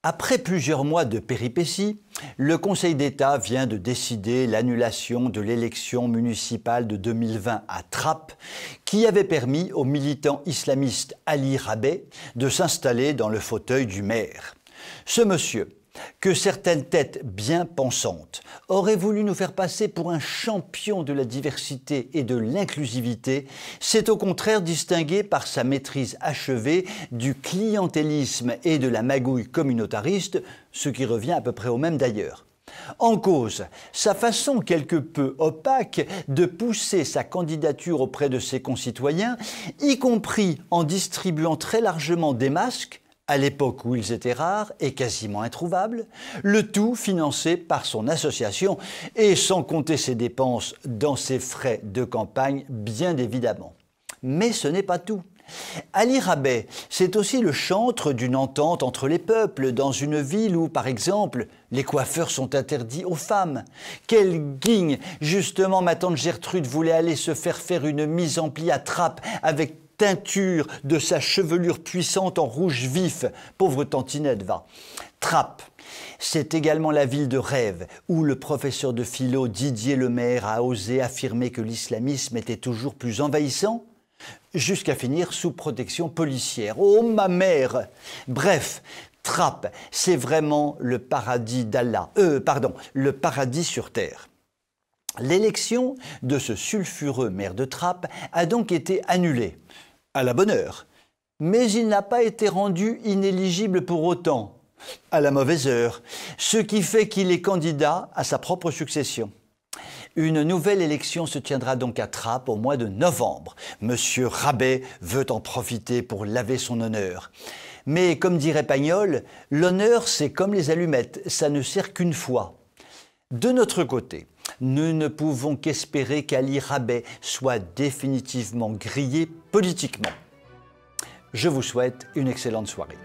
Après plusieurs mois de péripéties, le Conseil d'État vient de décider l'annulation de l'élection municipale de 2020 à Trappes, qui avait permis au militant islamiste Ali Rabeh de s'installer dans le fauteuil du maire. Ce monsieur, que certaines têtes bien pensantes auraient voulu nous faire passer pour un champion de la diversité et de l'inclusivité, s'est au contraire distingué par sa maîtrise achevée du clientélisme et de la magouille communautariste, ce qui revient à peu près au même d'ailleurs. En cause, sa façon quelque peu opaque de pousser sa candidature auprès de ses concitoyens, y compris en distribuant très largement des masques, à l'époque où ils étaient rares et quasiment introuvables, le tout financé par son association et sans compter ses dépenses dans ses frais de campagne, bien évidemment. Mais ce n'est pas tout. Ali Rabeh, c'est aussi le chantre d'une entente entre les peuples dans une ville où, par exemple, les coiffeurs sont interdits aux femmes. Quelle guigne! Justement, ma tante Gertrude voulait aller se faire une mise en pli à Trappes avec teinture de sa chevelure puissante en rouge vif. Pauvre tantinette, va. Trappes, c'est également la ville de rêve où le professeur de philo Didier Lemaire a osé affirmer que l'islamisme était toujours plus envahissant, jusqu'à finir sous protection policière. Oh ma mère! Bref, Trappes, c'est vraiment le paradis d'Allah. Le paradis sur terre. L'élection de ce sulfureux maire de Trappes a donc été annulée. À la bonne heure. Mais il n'a pas été rendu inéligible pour autant, à la mauvaise heure, ce qui fait qu'il est candidat à sa propre succession. Une nouvelle élection se tiendra donc à Trappes au mois de novembre. Monsieur Rabeh veut en profiter pour laver son honneur. Mais comme dirait Pagnol, l'honneur c'est comme les allumettes, ça ne sert qu'une fois. De notre côté, nous ne pouvons qu'espérer qu'Ali Rabeh soit définitivement grillé politiquement. Je vous souhaite une excellente soirée.